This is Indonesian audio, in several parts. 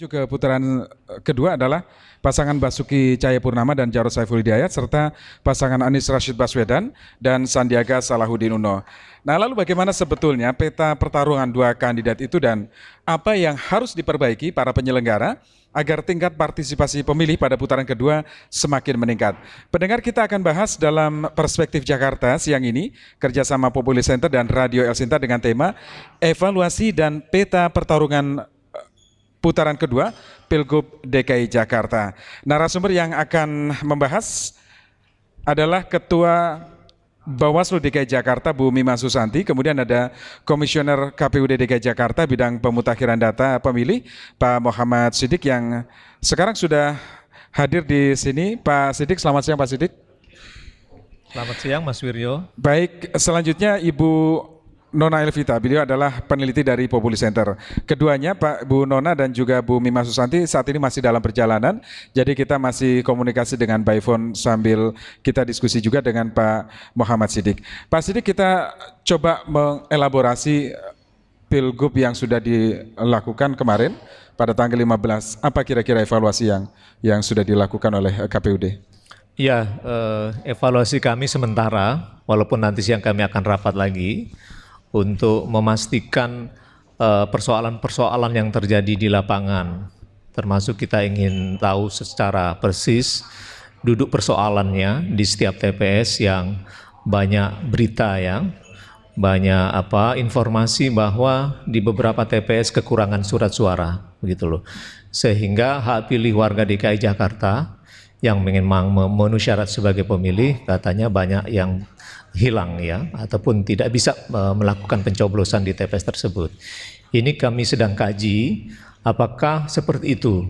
maju ke putaran kedua adalah pasangan Basuki Cahayapurnama dan Jarod Saiful Hidayat serta pasangan Anies Rashid Baswedan dan Sandiaga Salahuddin Uno. Nah, lalu bagaimana sebetulnya peta pertarungan dua kandidat itu dan apa yang harus diperbaiki para penyelenggara agar tingkat partisipasi pemilih pada putaran kedua semakin meningkat. Pendengar, kita akan bahas dalam Perspektif Jakarta siang ini kerjasama Populi Center dan Radio El Sinta dengan tema evaluasi dan peta pertarungan putaran kedua Pilgub DKI Jakarta. Narasumber yang akan membahas adalah Ketua Bawaslu DKI Jakarta Bu Mima Susanti, kemudian ada Komisioner KPUD DKI Jakarta bidang pemutakhiran data pemilih Pak Muhammad Siddiq yang sekarang sudah hadir di sini. Pak Siddiq, selamat siang Pak Siddiq. Selamat siang Mas Wiryo. Baik, selanjutnya Ibu Nona Elvita, beliau adalah peneliti dari Populi Center. Keduanya, Pak Bu Nona dan juga Bu Mima Susanti saat ini masih dalam perjalanan, jadi kita masih komunikasi dengan by phone sambil kita diskusi juga dengan Pak Muhammad Siddiq. Pak Siddiq, kita coba mengelaborasi Pilgub yang sudah dilakukan kemarin pada tanggal 15. Apa kira-kira evaluasi yang sudah dilakukan oleh KPUD? Ya, evaluasi kami sementara, walaupun nanti siang kami akan rapat lagi, untuk memastikan persoalan-persoalan yang terjadi di lapangan. Termasuk kita ingin tahu secara persis duduk persoalannya di setiap TPS yang banyak berita ya, banyak informasi bahwa di beberapa TPS kekurangan surat suara, begitu loh. Sehingga hak pilih warga DKI Jakarta yang memang memenuhi syarat sebagai pemilih katanya banyak yang hilang ya, ataupun tidak bisa melakukan pencoblosan di TPS tersebut. Ini kami sedang kaji apakah seperti itu,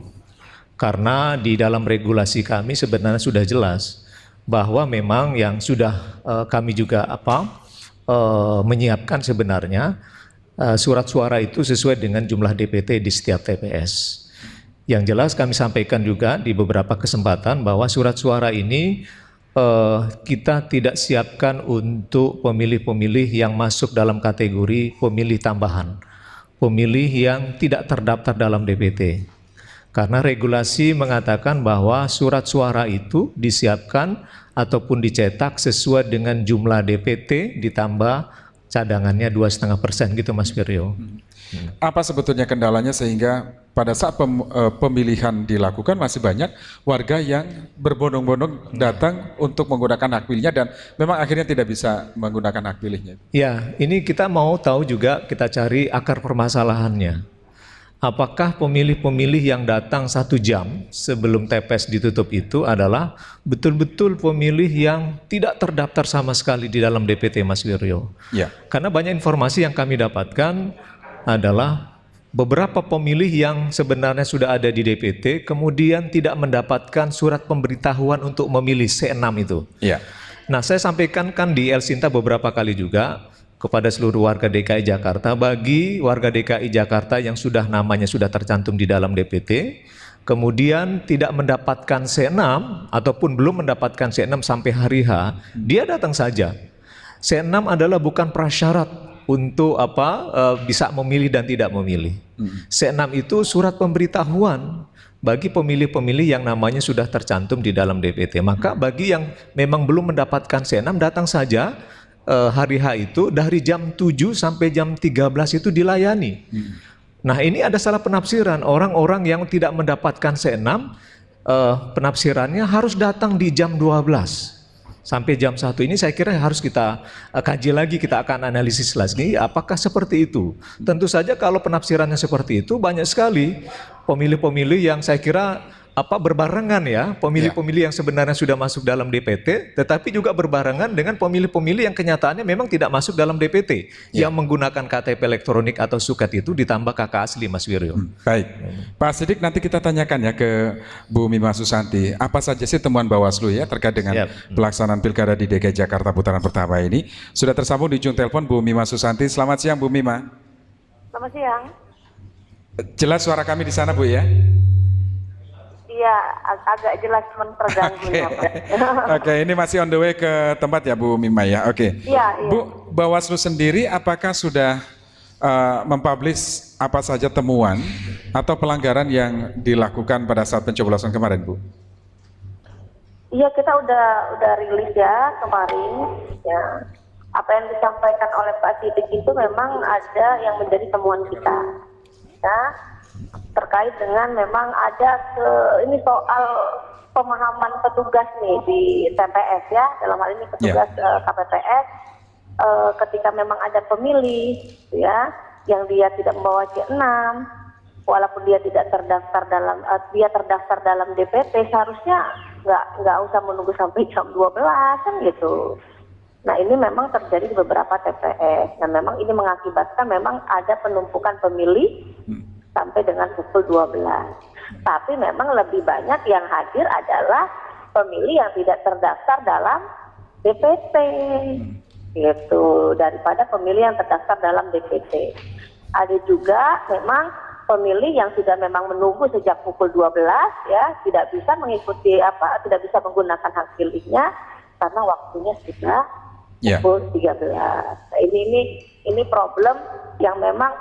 karena di dalam regulasi kami sebenarnya sudah jelas bahwa memang yang sudah kami juga menyiapkan sebenarnya surat suara itu sesuai dengan jumlah DPT di setiap TPS. Yang jelas kami sampaikan juga di beberapa kesempatan bahwa surat suara ini kita tidak siapkan untuk pemilih-pemilih yang masuk dalam kategori pemilih tambahan, pemilih yang tidak terdaftar dalam DPT. Karena regulasi mengatakan bahwa surat suara itu disiapkan ataupun dicetak sesuai dengan jumlah DPT ditambah cadangannya 2,5% gitu Mas Wiryo. Apa sebetulnya kendalanya sehingga pada saat pemilihan dilakukan masih banyak warga yang berbondong-bondong datang untuk menggunakan hak pilihnya dan memang akhirnya tidak bisa menggunakan hak pilihnya? Ya, ini kita mau tahu juga, kita cari akar permasalahannya. Apakah pemilih-pemilih yang datang 1 jam sebelum TPS ditutup itu adalah betul-betul pemilih yang tidak terdaftar sama sekali di dalam DPT Mas Wiryo? Ya. Karena banyak informasi yang kami dapatkan adalah beberapa pemilih yang sebenarnya sudah ada di DPT kemudian tidak mendapatkan surat pemberitahuan untuk memilih C6 itu. Ya. Nah, saya sampaikan kan di El Sinta beberapa kali juga kepada seluruh warga DKI Jakarta, bagi warga DKI Jakarta yang sudah namanya sudah tercantum di dalam DPT, kemudian tidak mendapatkan C6 ataupun belum mendapatkan C6 sampai hari H, dia datang saja. C6 adalah bukan prasyarat untuk bisa memilih dan tidak memilih. C6 itu surat pemberitahuan bagi pemilih-pemilih yang namanya sudah tercantum di dalam DPT. Maka bagi yang memang belum mendapatkan C6 datang saja hari H itu dari jam 7 sampai jam 13 itu dilayani. Nah, ini ada salah penafsiran. Orang-orang yang tidak mendapatkan C6 penafsirannya harus datang di jam 12 sampai jam 1. Ini saya kira harus kita kaji lagi, kita akan analisis lagi apakah seperti itu. Tentu saja kalau penafsirannya seperti itu banyak sekali pemilih-pemilih yang saya kira berbarengan ya, pemilih-pemilih yang sebenarnya sudah masuk dalam DPT, tetapi juga berbarengan dengan pemilih-pemilih yang kenyataannya memang tidak masuk dalam DPT, yang menggunakan KTP elektronik atau suket itu ditambah KK asli Mas Wiryo. Baik, Pak Siddiq, nanti kita tanyakan ya ke Bu Mima Susanti, apa saja sih temuan Bawaslu ya terkait dengan pelaksanaan pilkada di DKI Jakarta putaran pertama ini. Sudah tersambung di ujung telepon Bu Mima Susanti. Selamat siang Bu Mima. Selamat siang. Jelas suara kami di sana Bu ya? Iya, agak jelas cuman terganggu. Oke, ini masih on the way ke tempat ya Bu Mima ya. Oke. Iya, iya. Bu, Bawaslu sendiri apakah sudah mempublish apa saja temuan atau pelanggaran yang dilakukan pada saat pencoblosan kemarin, Bu? Iya, kita udah rilis ya kemarin ya. Apa yang disampaikan oleh Pak Sidik itu memang ada yang menjadi temuan kita. Ya, terkait dengan memang ada ini soal pemahaman petugas nih di TPS ya, dalam hal ini petugas KPPS ketika memang ada pemilih ya yang dia tidak membawa C6 walaupun dia tidak terdaftar dalam dalam DPT, seharusnya nggak usah menunggu sampai jam 12 kan gitu. Nah, ini memang terjadi di beberapa TPS. Nah, memang ini mengakibatkan memang ada penumpukan pemilih sampai dengan pukul 12. Tapi memang lebih banyak yang hadir adalah pemilih yang tidak terdaftar dalam DPT. Gitu, daripada pemilih yang terdaftar dalam DPT. Ada juga memang pemilih yang sudah memang menunggu sejak pukul 12 ya, tidak bisa mengikuti tidak bisa menggunakan hak pilihnya karena waktunya sudah pukul 13. Nah, ini problem yang memang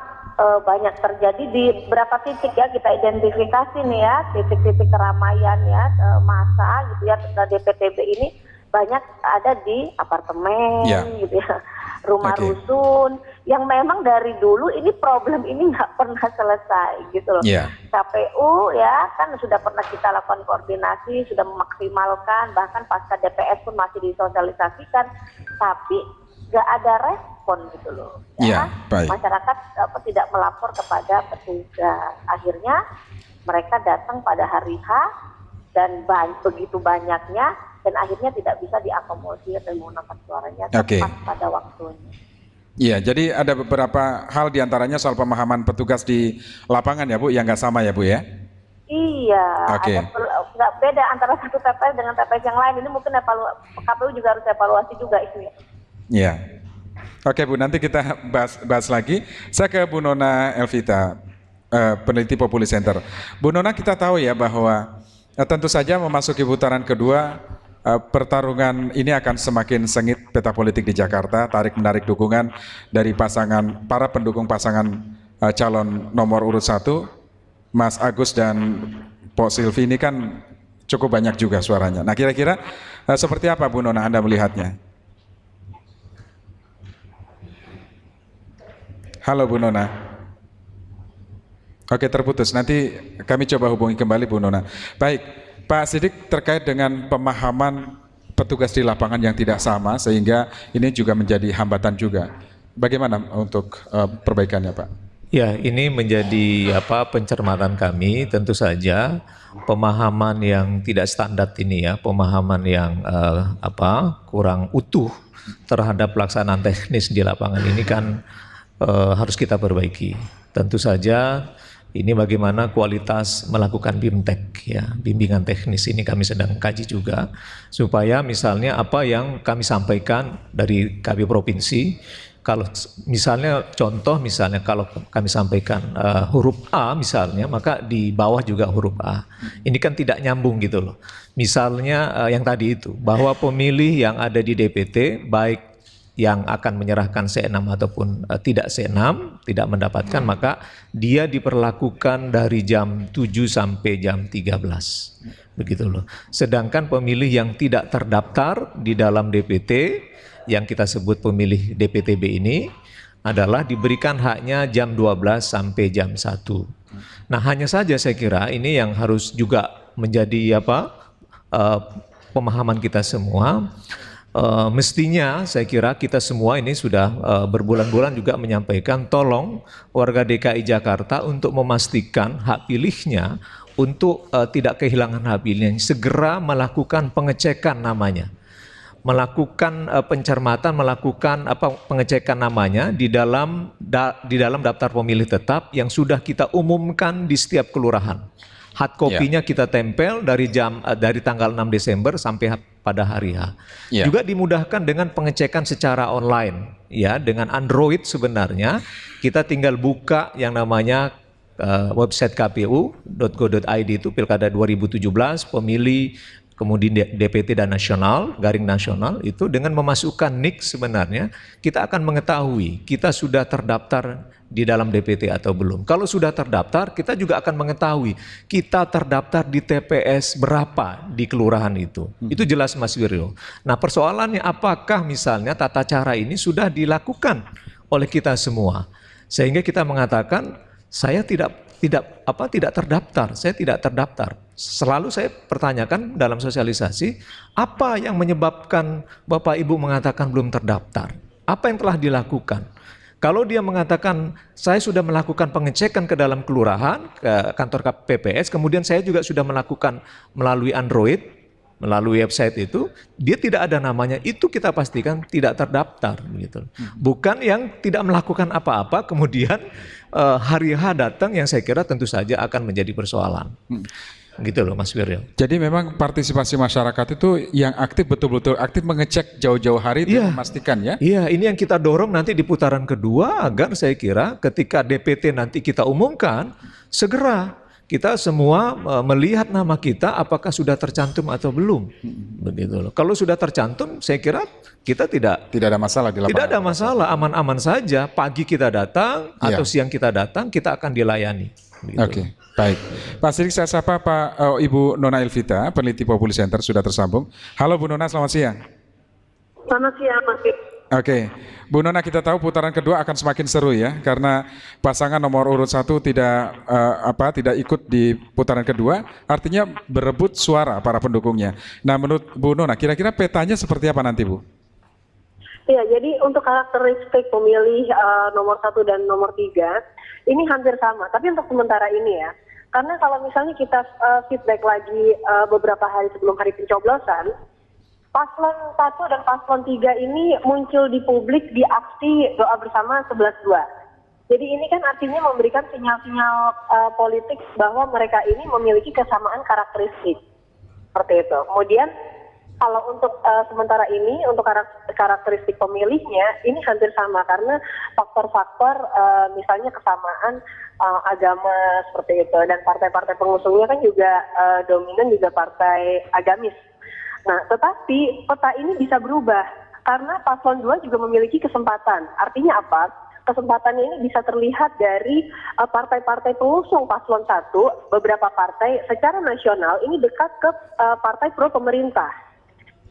banyak terjadi di beberapa titik ya, kita identifikasi nih ya, titik-titik keramaian ya, massa gitu ya, DPTB ini banyak ada di apartemen gitu ya, rumah rusun yang memang dari dulu ini problem ini nggak pernah selesai gitu loh. KPU ya kan sudah pernah kita lakukan koordinasi, sudah memaksimalkan, bahkan pasca DPS pun masih disosialisasikan, tapi nggak ada respon gitu loh. Masyarakat tidak melapor kepada petugas. Akhirnya mereka datang pada hari H dan begitu banyaknya, dan akhirnya tidak bisa diakomodir dan menggunakan suaranya tepat pada waktunya. Iya, jadi ada beberapa hal diantaranya soal pemahaman petugas di lapangan ya Bu, yang nggak sama ya Bu ya? Iya, nggak beda antara satu TPS dengan TPS yang lain. Ini mungkin KPU juga harus evaluasi juga ini. Iya. Oke Bu, nanti kita bahas lagi. Saya ke Bu Nona Elvita, peneliti Populi Center. Bu Nona, kita tahu ya bahwa tentu saja memasuki putaran kedua, pertarungan ini akan semakin sengit peta politik di Jakarta, tarik-menarik dukungan dari para pendukung pasangan calon nomor urut 1, Mas Agus dan Pok Silvi ini kan cukup banyak juga suaranya. Nah, kira-kira seperti apa Bu Nona Anda melihatnya? Halo Bu Nona. Oke, terputus. Nanti kami coba hubungi kembali Bu Nona. Baik, Pak Sidik, terkait dengan pemahaman petugas di lapangan yang tidak sama, sehingga ini juga menjadi hambatan juga. Bagaimana untuk perbaikannya, Pak? Ya, ini menjadi pencermatan kami. Tentu saja pemahaman yang tidak standar ini ya, pemahaman yang kurang utuh terhadap pelaksanaan teknis di lapangan ini kan harus kita perbaiki. Tentu saja ini bagaimana kualitas melakukan BIMTEK ya, bimbingan teknis ini kami sedang kaji juga, supaya misalnya apa yang kami sampaikan dari KB Provinsi, kalau misalnya kalau kami sampaikan huruf A misalnya, maka di bawah juga huruf A. Ini kan tidak nyambung gitu loh. Misalnya yang tadi itu, bahwa pemilih yang ada di DPT baik yang akan menyerahkan C6 ataupun tidak C6, tidak mendapatkan, maka dia diperlakukan dari jam 7 sampai jam 13. Begitu loh. Sedangkan pemilih yang tidak terdaftar di dalam DPT, yang kita sebut pemilih DPTB ini, adalah diberikan haknya jam 12 sampai jam 1. Nah, hanya saja saya kira ini yang harus juga menjadi pemahaman kita semua. Mestinya saya kira kita semua ini sudah berbulan-bulan juga menyampaikan, tolong warga DKI Jakarta untuk memastikan hak pilihnya, untuk tidak kehilangan hak pilihnya, segera melakukan pengecekan namanya, melakukan pencermatan, melakukan pengecekan namanya di dalam daftar pemilih tetap yang sudah kita umumkan di setiap kelurahan. Hard copy-nya kita tempel dari tanggal 6 Desember sampai pada hari H. Juga dimudahkan dengan pengecekan secara online ya, dengan Android sebenarnya kita tinggal buka yang namanya website kpu.go.id itu Pilkada 2017 pemilih kemudian DPT dan nasional, garing nasional, itu dengan memasukkan NIK sebenarnya kita akan mengetahui kita sudah terdaftar di dalam DPT atau belum. Kalau sudah terdaftar, kita juga akan mengetahui kita terdaftar di TPS berapa di kelurahan itu. Itu jelas Mas Wiryo. Nah, persoalannya apakah misalnya tata cara ini sudah dilakukan oleh kita semua, sehingga kita mengatakan saya tidak terdaftar, saya tidak terdaftar. Selalu saya pertanyakan dalam sosialisasi, apa yang menyebabkan Bapak Ibu mengatakan belum terdaftar? Apa yang telah dilakukan? Kalau dia mengatakan saya sudah melakukan pengecekan ke dalam kelurahan, ke kantor PPS, kemudian saya juga sudah melakukan melalui Android, melalui website itu, dia tidak ada namanya, itu kita pastikan tidak terdaftar, gitu. Bukan yang tidak melakukan apa-apa, kemudian hari H datang yang saya kira tentu saja akan menjadi persoalan. Gitu loh Mas Wiryo. Jadi memang partisipasi masyarakat itu yang aktif, betul-betul aktif mengecek jauh-jauh hari itu, memastikan ya? Iya, ini yang kita dorong nanti di putaran kedua agar saya kira ketika DPT nanti kita umumkan, segera kita semua melihat nama kita apakah sudah tercantum atau belum. Begitu loh. Kalau sudah tercantum, saya kira kita tidak ada masalah di lapangan. Tidak ada masalah, aman-aman saja. Pagi kita datang atau siang kita datang, kita akan dilayani. Oke, baik. Pak Sidik, saya sapa Ibu Nona Elvita, peneliti Populi Center, sudah tersambung. Halo Bu Nona, selamat siang. Selamat siang, Mas. Oke, Bu Nona, kita tahu putaran kedua akan semakin seru ya, karena pasangan nomor urut 1 tidak ikut di putaran kedua, artinya berebut suara para pendukungnya. Nah, menurut Bu Nona, kira-kira petanya seperti apa nanti, Bu? Ya, jadi untuk karakteristik pemilih nomor 1 dan nomor 3 ini hampir sama, tapi untuk sementara ini ya. Karena kalau misalnya kita feedback lagi beberapa hari sebelum hari pencoblosan, paslon 1 dan paslon 3 ini muncul di publik di aksi doa bersama 11-2. Jadi ini kan artinya memberikan sinyal-sinyal politik bahwa mereka ini memiliki kesamaan karakteristik. Seperti itu. Kemudian kalau untuk sementara ini, untuk karakteristik pemilihnya, ini hampir sama karena faktor-faktor misalnya kesamaan agama seperti itu. Dan partai-partai pengusungnya kan juga dominan juga partai agamis. Nah, tetapi peta ini bisa berubah karena paslon 2 juga memiliki kesempatan. Artinya apa? Kesempatannya ini bisa terlihat dari partai-partai pengusung paslon 1, beberapa partai secara nasional ini dekat ke partai pro pemerintah.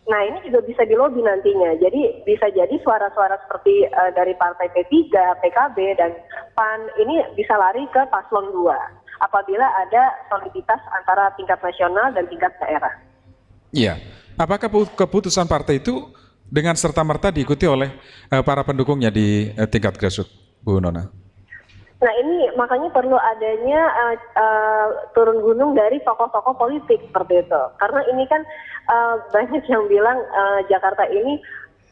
Nah, ini juga bisa dilobi nantinya. Jadi bisa jadi suara-suara seperti dari partai P3, PKB, dan PAN ini bisa lari ke paslon 2 apabila ada soliditas antara tingkat nasional dan tingkat daerah. Iya. Apakah keputusan partai itu dengan serta-merta diikuti oleh para pendukungnya di tingkat grassroots, Bu Nona? Nah, ini makanya perlu adanya turun gunung dari tokoh-tokoh politik seperti itu. Karena ini kan banyak yang bilang Jakarta ini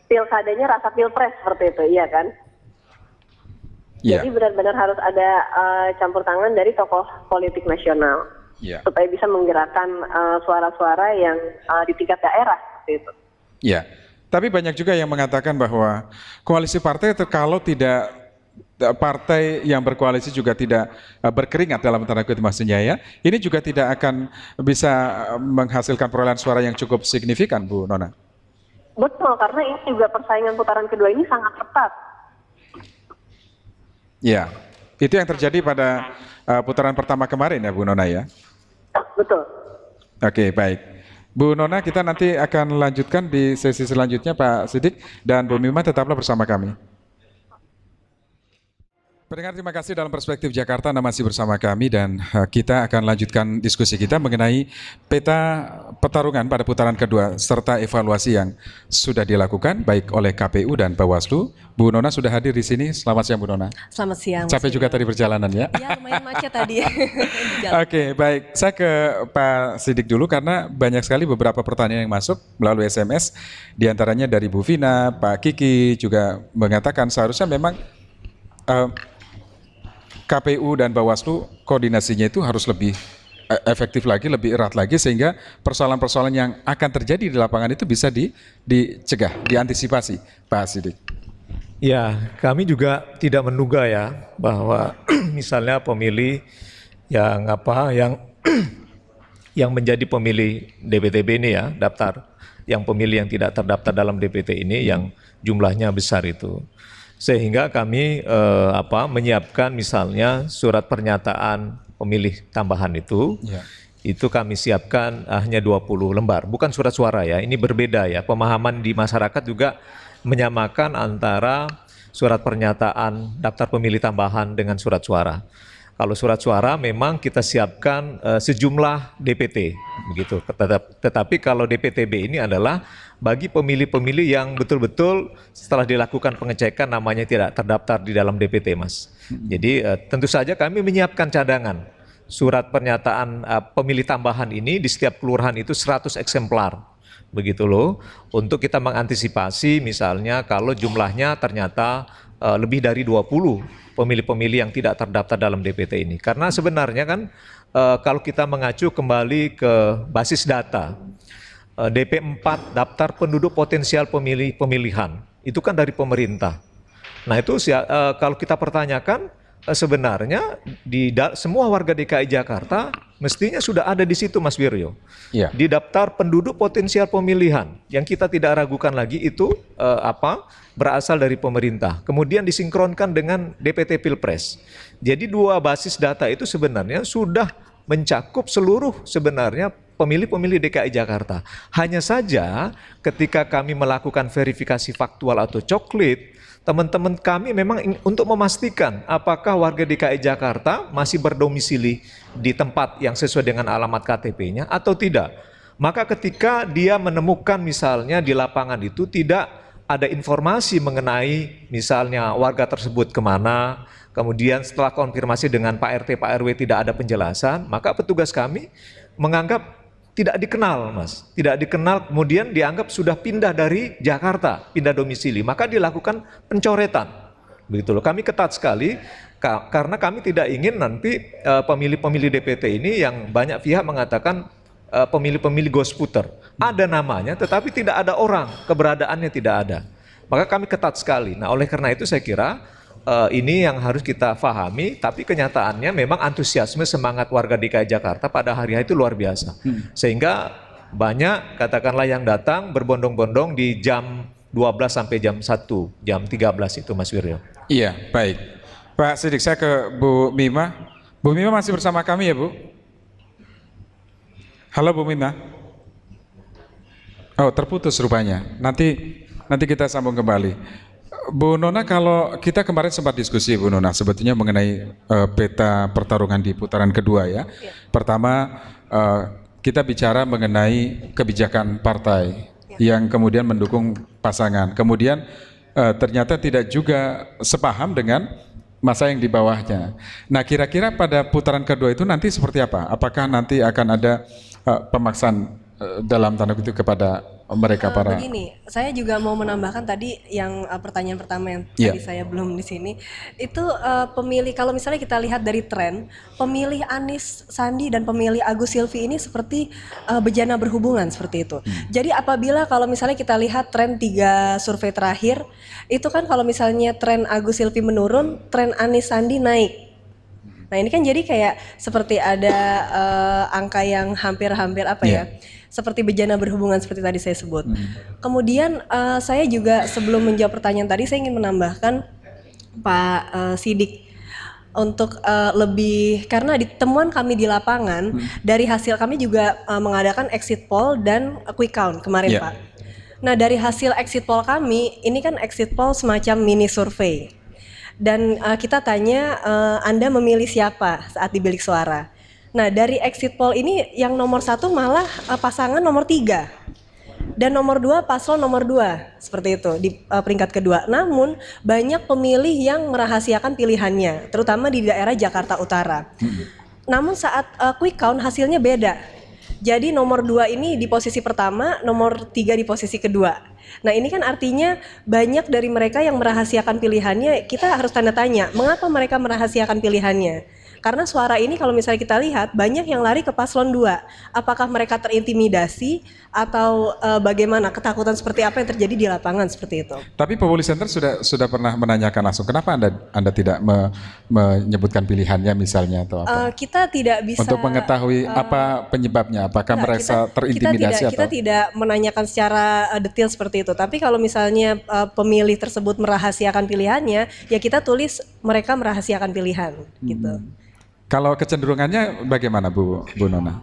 pilkadanya rasa pilpres seperti itu, iya kan? Yeah. Jadi benar-benar harus ada campur tangan dari tokoh politik nasional. Yeah. Supaya bisa menggerakkan suara-suara yang di tingkat daerah seperti itu. Ya, tapi banyak juga yang mengatakan bahwa koalisi partai kalau tidak partai yang berkoalisi juga tidak berkeringat dalam tanda kutip maksudnya ya, ini juga tidak akan bisa menghasilkan perolehan suara yang cukup signifikan, Bu Nona. Betul, karena ini juga persaingan putaran kedua ini sangat ketat. Ya, itu yang terjadi pada putaran pertama kemarin ya, Bu Nona ya. Betul. Oke, baik. Bu Nona, kita nanti akan lanjutkan di sesi selanjutnya, Pak Sidik, dan Bu Mima tetaplah bersama kami. Pendengar, terima kasih. Dalam Perspektif Jakarta Anda masih bersama kami dan kita akan lanjutkan diskusi kita mengenai peta pertarungan pada putaran kedua serta evaluasi yang sudah dilakukan baik oleh KPU dan Bawaslu. Bu Nona sudah hadir di sini. Selamat siang Bu Nona. Selamat siang. Capek juga tadi perjalanan ya? Ya, lumayan macet tadi. Oke, baik. Saya ke Pak Sidik dulu karena banyak sekali beberapa pertanyaan yang masuk melalui SMS. Di antaranya dari Bu Vina, Pak Kiki juga mengatakan seharusnya memang KPU dan Bawaslu koordinasinya itu harus lebih efektif lagi, lebih erat lagi sehingga persoalan-persoalan yang akan terjadi di lapangan itu bisa dicegah, diantisipasi, Pak Sidik. Ya, kami juga tidak menduga ya bahwa misalnya pemilih yang yang menjadi pemilih DPTB ini ya, daftar yang pemilih yang tidak terdaftar dalam DPT ini yang jumlahnya besar itu. Sehingga kami menyiapkan misalnya surat pernyataan pemilih tambahan itu. Ya. Itu kami siapkan hanya 20 lembar, bukan surat suara ya. Ini berbeda ya. Pemahaman di masyarakat juga menyamakan antara surat pernyataan daftar pemilih tambahan dengan surat suara. Kalau surat suara memang kita siapkan sejumlah DPT begitu. Tetapi kalau DPTB ini adalah bagi pemilih-pemilih yang betul-betul setelah dilakukan pengecekan namanya tidak terdaftar di dalam DPT, Mas. Jadi tentu saja kami menyiapkan cadangan. Surat pernyataan pemilih tambahan ini di setiap kelurahan itu 100 eksemplar. Begitu loh, untuk kita mengantisipasi misalnya kalau jumlahnya ternyata lebih dari 20 pemilih-pemilih yang tidak terdaftar dalam DPT ini. Karena sebenarnya kan kalau kita mengacu kembali ke basis data, DP4 daftar penduduk potensial pemilihan, itu kan dari pemerintah. Nah itu kalau kita pertanyakan, sebenarnya semua warga DKI Jakarta mestinya sudah ada di situ, Mas Wiryo. Ya. Di daftar penduduk potensial pemilihan yang kita tidak ragukan lagi itu berasal dari pemerintah. Kemudian disinkronkan dengan DPT Pilpres. Jadi dua basis data itu sebenarnya sudah mencakup seluruh sebenarnya pemilih-pemilih DKI Jakarta. Hanya saja ketika kami melakukan verifikasi faktual atau coklit, teman-teman kami memang untuk memastikan apakah warga DKI Jakarta masih berdomisili di tempat yang sesuai dengan alamat KTP-nya atau tidak. Maka ketika dia menemukan misalnya di lapangan itu tidak ada informasi mengenai misalnya warga tersebut kemana, kemudian setelah konfirmasi dengan Pak RT, Pak RW tidak ada penjelasan, maka petugas kami menganggap tidak dikenal, Mas. Tidak dikenal, kemudian dianggap sudah pindah dari Jakarta, pindah domisili. Maka dilakukan pencoretan. Begitu loh. Kami ketat sekali karena kami tidak ingin nanti pemilih-pemilih DPT ini yang banyak pihak mengatakan pemilih-pemilih ghost voter. Ada namanya tetapi tidak ada orang, keberadaannya tidak ada. Maka kami ketat sekali. Nah, oleh karena itu saya kira ini yang harus kita pahami, tapi kenyataannya memang antusiasme semangat warga DKI Jakarta pada hari itu luar biasa. Sehingga banyak katakanlah yang datang berbondong-bondong di jam 12 sampai jam 1, jam 13 itu, Mas Wiryo. Iya, baik. Pak Sidik, saya ke Bu Mima. Bu Mima masih bersama kami ya, Bu? Halo Bu Mima. Oh, terputus rupanya. Nanti kita sambung kembali. Bu Nona, kalau kita kemarin sempat diskusi Bu Nona sebetulnya mengenai peta pertarungan di putaran kedua ya. Pertama kita bicara mengenai kebijakan partai yang kemudian mendukung pasangan. Kemudian ternyata tidak juga sepaham dengan masa yang di bawahnya. Nah, kira-kira pada putaran kedua itu nanti seperti apa? Apakah nanti akan ada pemaksaan dalam tanda kutip kepada mereka para Begini, saya juga mau menambahkan tadi yang pertanyaan pertama yang tadi saya belum di sini. Itu pemilih, kalau misalnya kita lihat dari tren, pemilih Anies Sandi dan pemilih Agus Silvi ini seperti bejana berhubungan seperti itu. Jadi apabila kalau misalnya kita lihat tren 3 survei terakhir, itu kan kalau misalnya tren Agus Silvi menurun, tren Anies Sandi naik. Nah ini kan jadi kayak seperti ada angka yang hampir-hampir seperti bejana berhubungan seperti tadi saya sebut. Kemudian saya juga sebelum menjawab pertanyaan tadi saya ingin menambahkan Pak Sidik untuk lebih, karena di temuan kami di lapangan dari hasil kami juga mengadakan exit poll dan quick count kemarin Pak. Nah dari hasil exit poll kami, ini kan exit poll semacam mini survei. Dan kita tanya Anda memilih siapa saat di bilik suara. Nah dari exit poll ini yang nomor 1 malah pasangan nomor 3 dan nomor 2 paslon nomor 2 seperti itu di peringkat kedua. Namun banyak pemilih yang merahasiakan pilihannya, terutama di daerah Jakarta Utara. Namun saat quick count hasilnya beda. Jadi nomor 2 ini di posisi pertama, nomor 3 di posisi kedua. Nah ini kan artinya banyak dari mereka yang merahasiakan pilihannya, kita harus tanda tanya, mengapa mereka merahasiakan pilihannya? Karena suara ini kalau misalnya kita lihat banyak yang lari ke paslon 2. Apakah mereka terintimidasi atau bagaimana, ketakutan seperti apa yang terjadi di lapangan seperti itu? Tapi Populi Center sudah pernah menanyakan langsung, kenapa Anda tidak menyebutkan pilihannya misalnya atau apa? Kita tidak bisa Untuk mengetahui apa penyebabnya, apakah merasa terintimidasi kita atau? tidak menanyakan secara detail seperti itu. Tapi kalau misalnya pemilih tersebut merahasiakan pilihannya, ya kita tulis mereka merahasiakan pilihan gitu. Kalau kecenderungannya bagaimana Bu Nona?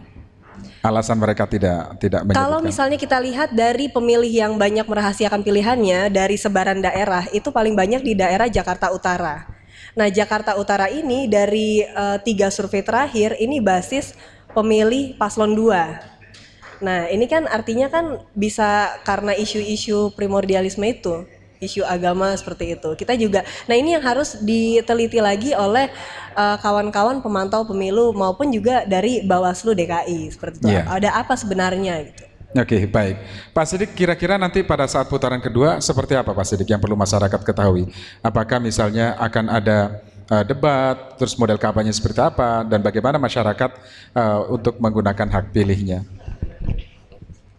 Alasan mereka tidak menyebutkan. Kalau misalnya kita lihat dari pemilih yang banyak merahasiakan pilihannya dari sebaran daerah, itu paling banyak di daerah Jakarta Utara. Nah, Jakarta Utara ini dari 3 survei terakhir ini basis pemilih paslon 2. Nah, ini kan artinya kan bisa karena isu-isu primordialisme itu, isu agama seperti itu. Kita juga, nah ini yang harus diteliti lagi oleh kawan-kawan pemantau pemilu maupun juga dari Bawaslu DKI seperti itu. Yeah. Ada apa sebenarnya gitu. Oke, baik. Pak Sidik, kira-kira nanti pada saat putaran kedua seperti apa Pak Sidik yang perlu masyarakat ketahui? Apakah misalnya akan ada debat, terus model kampanye seperti apa, dan bagaimana masyarakat untuk menggunakan hak pilihnya?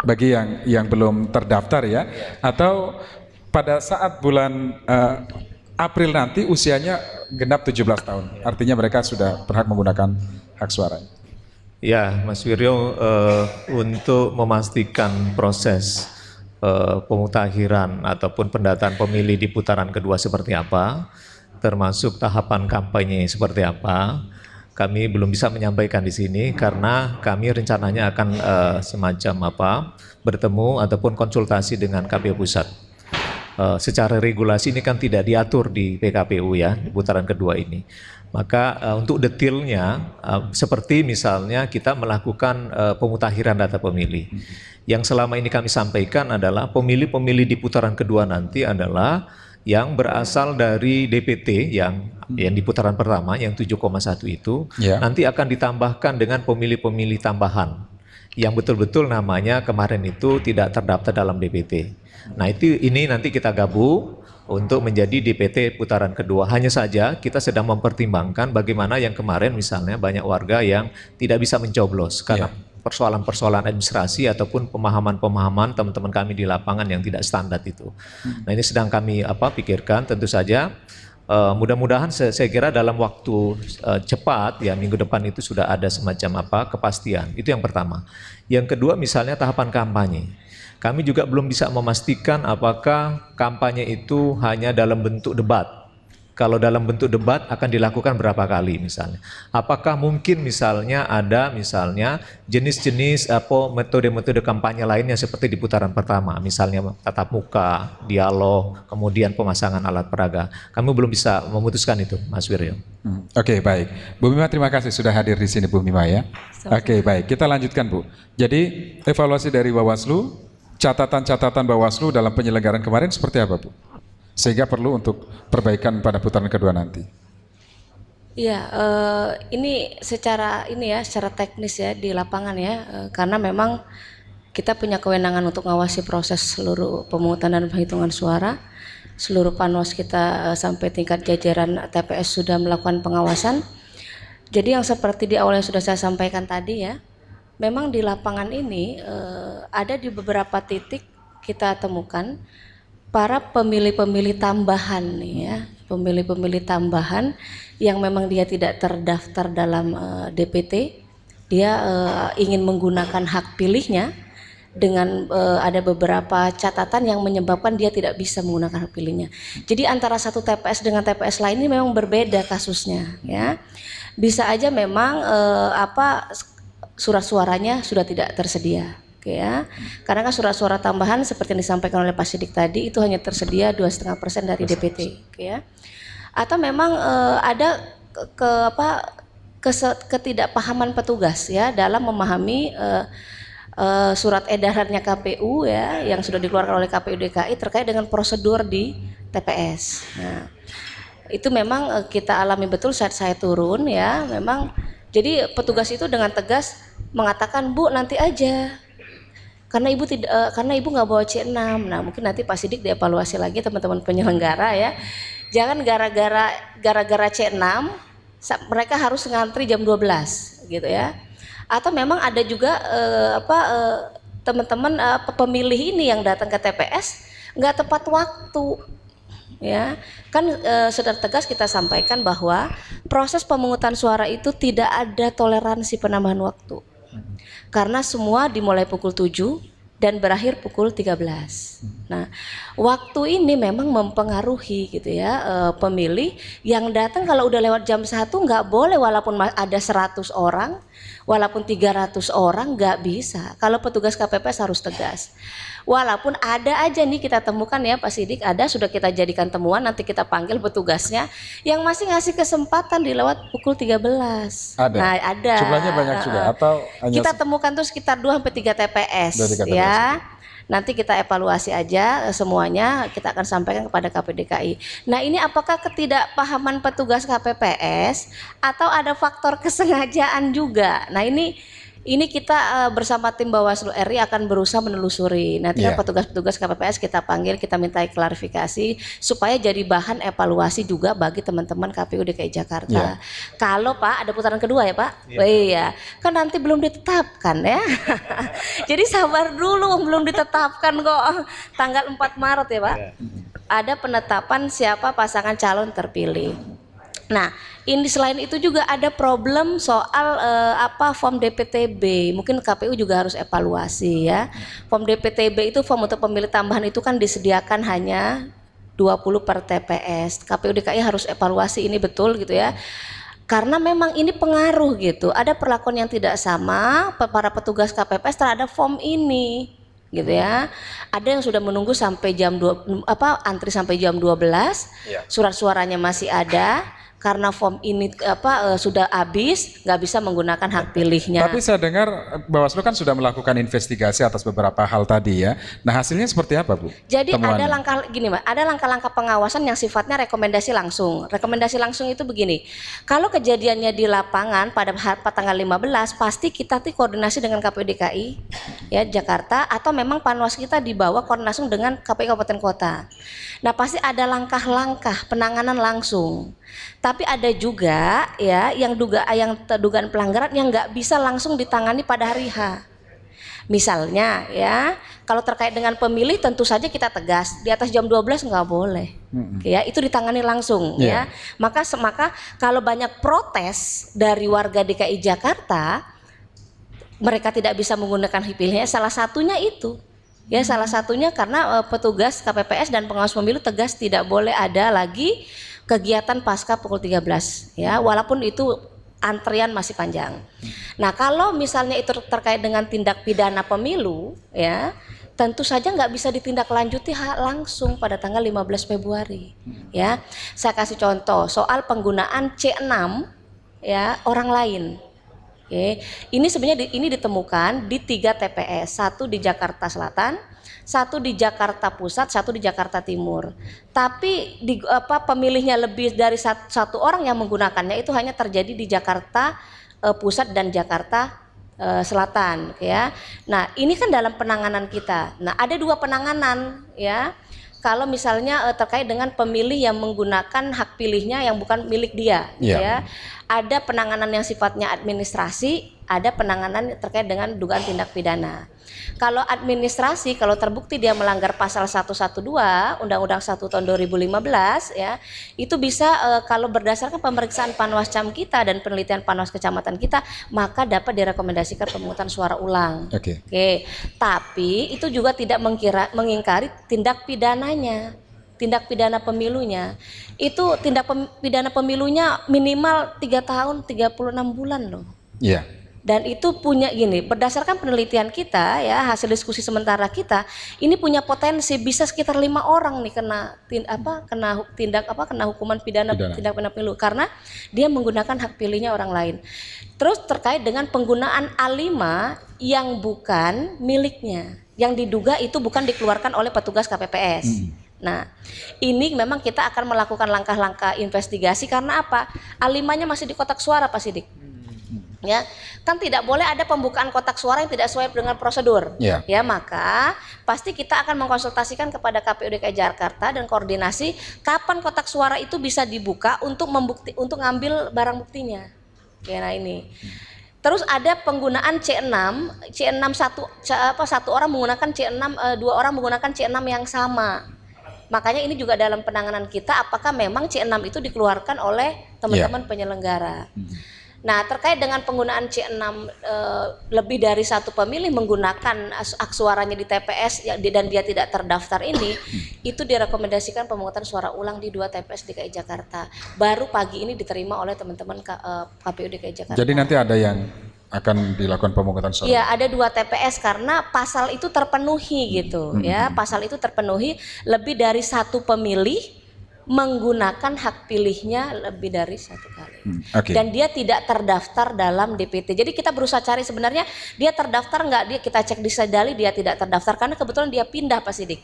Bagi yang belum terdaftar ya, atau pada saat bulan April nanti usianya genap 17 tahun, artinya mereka sudah berhak menggunakan hak suara. Ya, Mas Wiryo, untuk memastikan proses pemutahiran ataupun pendataan pemilih di putaran kedua seperti apa, termasuk tahapan kampanye seperti apa, kami belum bisa menyampaikan di sini karena kami rencananya akan semacam bertemu ataupun konsultasi dengan KPU Pusat. Secara regulasi ini kan tidak diatur di PKPU ya, di putaran kedua ini. Maka untuk detailnya seperti misalnya kita melakukan pemutakhiran data pemilih. Yang selama ini kami sampaikan adalah pemilih-pemilih di putaran kedua nanti adalah yang berasal dari DPT yang di putaran pertama yang 7,1 itu nanti akan ditambahkan dengan pemilih-pemilih tambahan yang betul-betul namanya kemarin itu tidak terdaftar dalam DPT. Nah ini nanti kita gabung untuk menjadi DPT putaran kedua. Hanya saja kita sedang mempertimbangkan bagaimana yang kemarin misalnya banyak warga yang tidak bisa mencoblos karena persoalan-persoalan administrasi ataupun pemahaman-pemahaman teman-teman kami di lapangan yang tidak standar itu. Nah ini sedang kami pikirkan tentu saja. Mudah-mudahan saya kira dalam waktu cepat ya minggu depan itu sudah ada semacam kepastian. Itu yang pertama. Yang kedua misalnya tahapan kampanye. Kami juga belum bisa memastikan apakah kampanye itu hanya dalam bentuk debat. Kalau dalam bentuk debat akan dilakukan berapa kali misalnya. Apakah mungkin misalnya ada misalnya jenis-jenis metode-metode kampanye lainnya seperti di putaran pertama. Misalnya tatap muka, dialog, kemudian pemasangan alat peraga. Kami belum bisa memutuskan itu Mas Wiryo. Oke, baik. Bu Mima terima kasih sudah hadir di sini Bu Mima ya. Oke, baik. Kita lanjutkan Bu. Jadi evaluasi dari Bawaslu, catatan-catatan Bawaslu dalam penyelenggaraan kemarin seperti apa Bu? Sehingga perlu untuk perbaikan pada putaran kedua nanti. Iya, ini secara teknis ya di lapangan ya, karena memang kita punya kewenangan untuk mengawasi proses seluruh pemungutan dan penghitungan suara. Seluruh panwas kita sampai tingkat jajaran TPS sudah melakukan pengawasan. Jadi yang seperti di awal yang sudah saya sampaikan tadi ya, memang di lapangan ini ada di beberapa titik kita temukan para pemilih-pemilih tambahan nih ya, pemilih-pemilih tambahan yang memang dia tidak terdaftar dalam DPT, dia ingin menggunakan hak pilihnya dengan ada beberapa catatan yang menyebabkan dia tidak bisa menggunakan hak pilihnya. Jadi antara satu TPS dengan TPS lain ini memang berbeda kasusnya ya. Bisa aja memang surat suaranya sudah tidak tersedia. Ya, karena kan surat suara tambahan seperti yang disampaikan oleh Pak Sidik tadi itu hanya tersedia 2,5% dari DPT, ya. Atau memang ada ketidakpahaman petugas ya dalam memahami surat edarannya KPU ya yang sudah dikeluarkan oleh KPU DKI terkait dengan prosedur di TPS. Nah, itu memang kita alami betul saat saya turun ya, memang jadi petugas itu dengan tegas mengatakan Bu nanti aja. Karena ibu nggak bawa C6. Nah mungkin nanti Pak Sidik dievaluasi lagi teman-teman penyelenggara ya. Jangan gara-gara C6 Mereka harus ngantri jam 12 gitu ya. Atau memang ada juga teman-teman pemilih ini yang datang ke TPS nggak tepat waktu. Ya, kan sudah tegas kita sampaikan bahwa proses pemungutan suara itu tidak ada toleransi penambahan waktu. Karena semua dimulai pukul 7 dan berakhir pukul 13. Nah, waktu ini memang mempengaruhi gitu ya, pemilih yang datang kalau udah lewat jam 1 nggak boleh, walaupun ada 100 orang, walaupun 300 orang nggak bisa. Kalau petugas KPPS harus tegas. Walaupun ada aja nih kita temukan ya Pak Sidik, ada sudah kita jadikan temuan, nanti kita panggil petugasnya yang masih ngasih kesempatan di lewat pukul 13. Ada. Nah, ada. Jumlahnya banyak juga atau hanya kita temukan tuh sekitar 2-3 TPS ya. Nanti kita evaluasi aja semuanya, kita akan sampaikan kepada KPDKI. Nah, ini apakah ketidakpahaman petugas KPPS atau ada faktor kesengajaan juga? Nah, ini kita bersama tim Bawaslu RI akan berusaha menelusuri. Nanti kan petugas-petugas KPPS kita panggil, kita minta klarifikasi supaya jadi bahan evaluasi juga bagi teman-teman KPU DKI Jakarta. Kalau Pak ada putaran kedua ya Pak? Iya. Kan nanti belum ditetapkan ya. Jadi sabar dulu, belum ditetapkan kok. Tanggal 4 Maret ya Pak. Ada penetapan siapa pasangan calon terpilih. Nah, ini selain itu juga ada problem soal form DPTB. Mungkin KPU juga harus evaluasi ya. Form DPTB itu form untuk pemilih tambahan itu kan disediakan hanya 20 per TPS. KPU DKI harus evaluasi ini betul gitu ya. Karena memang ini pengaruh gitu. Ada perlakuan yang tidak sama para petugas KPPS terhadap form ini. Gitu ya. Ada yang sudah menunggu sampai jam antri sampai jam 12. Surat suaranya masih ada. Karena form ini sudah habis, nggak bisa menggunakan hak pilihnya. Tapi saya dengar Bawaslu kan sudah melakukan investigasi atas beberapa hal tadi ya. Nah, hasilnya seperti apa, Bu? Jadi temuannya? ada langkah-langkah pengawasan yang sifatnya rekomendasi langsung. Rekomendasi langsung itu begini. Kalau kejadiannya di lapangan pada tanggal 15, pasti kita koordinasi dengan KPU DKI ya Jakarta, atau memang Panwas kita dibawa koordinasi dengan KPU Kabupaten Kota. Nah, pasti ada langkah-langkah penanganan langsung. Tapi ada juga ya yang dugaan pelanggaran yang nggak bisa langsung ditangani pada hari H. Misalnya ya, kalau terkait dengan pemilih tentu saja kita tegas di atas jam 12 nggak boleh. Ya, itu ditangani langsung ya. Maka kalau banyak protes dari warga DKI Jakarta, mereka tidak bisa menggunakan hak pilihnya, salah satunya itu. Ya, salah satunya karena petugas KPPS dan pengawas pemilu tegas tidak boleh ada lagi kegiatan pasca pukul 13 ya, walaupun itu antrian masih panjang. Nah, kalau misalnya itu terkait dengan tindak pidana pemilu ya, tentu saja nggak bisa ditindaklanjuti langsung pada tanggal 15 Februari ya. Saya kasih contoh soal penggunaan C6 ya orang lain. Oke. Ini sebenarnya ini ditemukan di 3 TPS, 1 di Jakarta Selatan, 1 di Jakarta Pusat, 1 di Jakarta Timur. Tapi pemilihnya lebih dari satu orang yang menggunakannya itu hanya terjadi di Jakarta Pusat dan Jakarta Selatan ya. Nah, ini kan dalam penanganan kita. Nah, ada 2 penanganan ya. Kalau misalnya terkait dengan pemilih yang menggunakan hak pilihnya yang bukan milik dia ya. Ada penanganan yang sifatnya administrasi, ada penanganan terkait dengan dugaan tindak pidana. Kalau administrasi, kalau terbukti dia melanggar pasal 112 Undang-Undang 1 tahun 2015 ya, itu bisa kalau berdasarkan pemeriksaan Panwascam kita dan penelitian Panwas Kecamatan kita, maka dapat direkomendasikan pemungutan suara ulang. Oke. Tapi itu juga tidak mengingkari tindak pidananya. Tindak pidana pemilunya itu pidana pemilunya minimal 3 tahun 36 bulan loh. Iya. Dan itu punya berdasarkan penelitian kita ya, hasil diskusi sementara kita, ini punya potensi bisa sekitar 5 orang nih kena hukuman pidana tindak pidana pemilu karena dia menggunakan hak pilihnya orang lain. Terus terkait dengan penggunaan A5 yang bukan miliknya, yang diduga itu bukan dikeluarkan oleh petugas KPPS. Nah, ini memang kita akan melakukan langkah-langkah investigasi karena apa? A5-nya masih di kotak suara Pak Sidik. Ya, kan tidak boleh ada pembukaan kotak suara yang tidak sesuai dengan prosedur. Ya. Ya, maka pasti kita akan mengkonsultasikan kepada KPU DKI Jakarta dan koordinasi kapan kotak suara itu bisa dibuka untuk ngambil barang buktinya. Ya, nah ini. Terus ada penggunaan C6 satu orang menggunakan C6, dua orang menggunakan C6 yang sama. Makanya ini juga dalam penanganan kita, apakah memang C6 itu dikeluarkan oleh teman-teman penyelenggara. Nah, terkait dengan penggunaan C6 lebih dari satu pemilih menggunakan hak suaranya di TPS dan dia tidak terdaftar ini, itu direkomendasikan pemungutan suara ulang di 2 TPS DKI Jakarta. Baru pagi ini diterima oleh teman-teman KPU DKI Jakarta. Jadi nanti ada yang akan dilakukan pemungutan suara. Iya, ada 2 TPS karena pasal itu terpenuhi gitu ya. Pasal itu terpenuhi, lebih dari satu pemilih menggunakan hak pilihnya lebih dari 1 kali. Dan dia tidak terdaftar dalam DPT. Jadi kita berusaha cari sebenarnya dia terdaftar nggak, kita cek di Sidali dia tidak terdaftar karena kebetulan dia pindah Pak Sidik.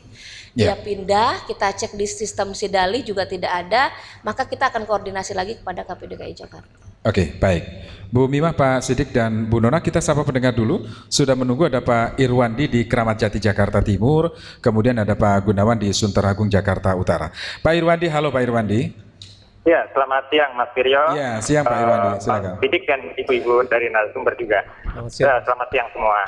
Dia pindah, kita cek di sistem Sidali juga tidak ada, maka kita akan koordinasi lagi kepada KPU DKI Jakarta. Oke, baik. Bu Mimah, Pak Sidik, dan Bu Nona, kita sapa pendengar dulu. Sudah menunggu ada Pak Irwandi di Kramat Jati, Jakarta Timur. Kemudian ada Pak Gunawan di Sunteragung, Jakarta Utara. Pak Irwandi, halo Pak Irwandi. Ya, selamat siang Mas Firyo. Ya, siang Pak Irwandi, silakan. Pak Sidik dan ibu-ibu dari narasumber juga. Selamat siang semua.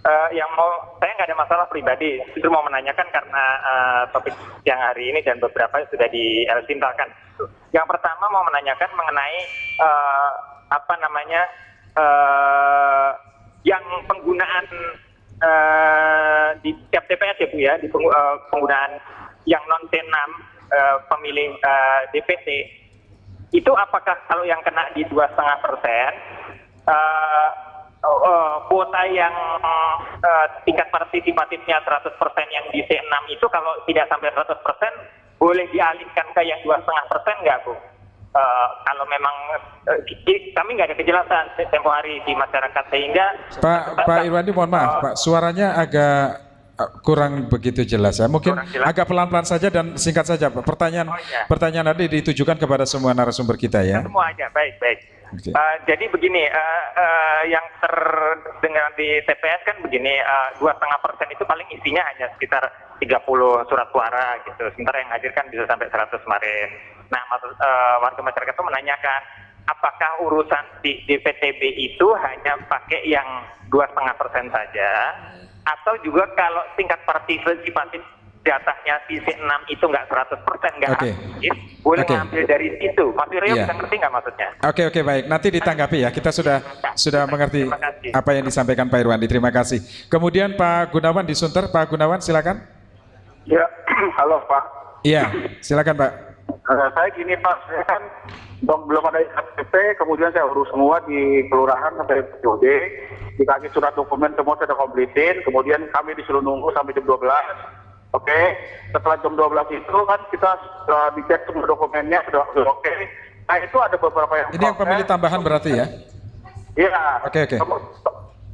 Saya nggak ada masalah pribadi, justru mau menanyakan karena topik yang hari ini dan beberapa sudah dielsintakan. Yang pertama mau menanyakan mengenai yang penggunaan di tiap TPS ya Bu ya, di penggunaan yang non C6 pemilih DPT itu apakah kalau yang kena di 2,5% kuota yang tingkat partisipatifnya 100% yang di C6 itu kalau tidak sampai 100% boleh dialihkan ke yang 2,5% nggak Bu? Kalau memang kami nggak ada kejelasan tempo hari di masyarakat sehingga Pak Irwandi, mohon maaf Pak, suaranya agak kurang begitu jelas ya. Mungkin agak pelan-pelan saja dan singkat saja Pak. Pertanyaan tadi ditujukan kepada semua narasumber kita ya. Semua aja, baik. Okay. Jadi begini, yang terdengar di TPS kan begini, 2,5% itu paling isinya hanya sekitar 30 surat suara gitu. Sementara yang hadir kan bisa sampai 100 kemarin. Nah, warga masyarakat itu menanyakan, apakah urusan di DPTB itu hanya pakai yang 2,5% saja, atau juga kalau tingkat partisipatif jatahnya di C6 itu nggak 100% nggak aktif, boleh ngambil dari situ. Mas Wiryo bisa ngerti nggak maksudnya? Oke, baik. Nanti ditanggapi ya. Kita sudah mengerti apa yang disampaikan Pak Irwandi. Terima kasih. Kemudian Pak Gunawan di Sunter. Pak Gunawan, silakan. Ya, halo Pak. Iya, silakan Pak. Saya gini Pak, saya kan belum ada KTP, kemudian saya urus semua di kelurahan sampai POD, dikasih surat dokumen semua sudah kompletin, kemudian kami disuruh nunggu sampai jam 12. Oke, setelah jam 12 itu kan kita dicek semua dokumennya sudah oke. Nah itu ada beberapa yang ini yang pemilih tambahan berarti ya? Iya. Oke.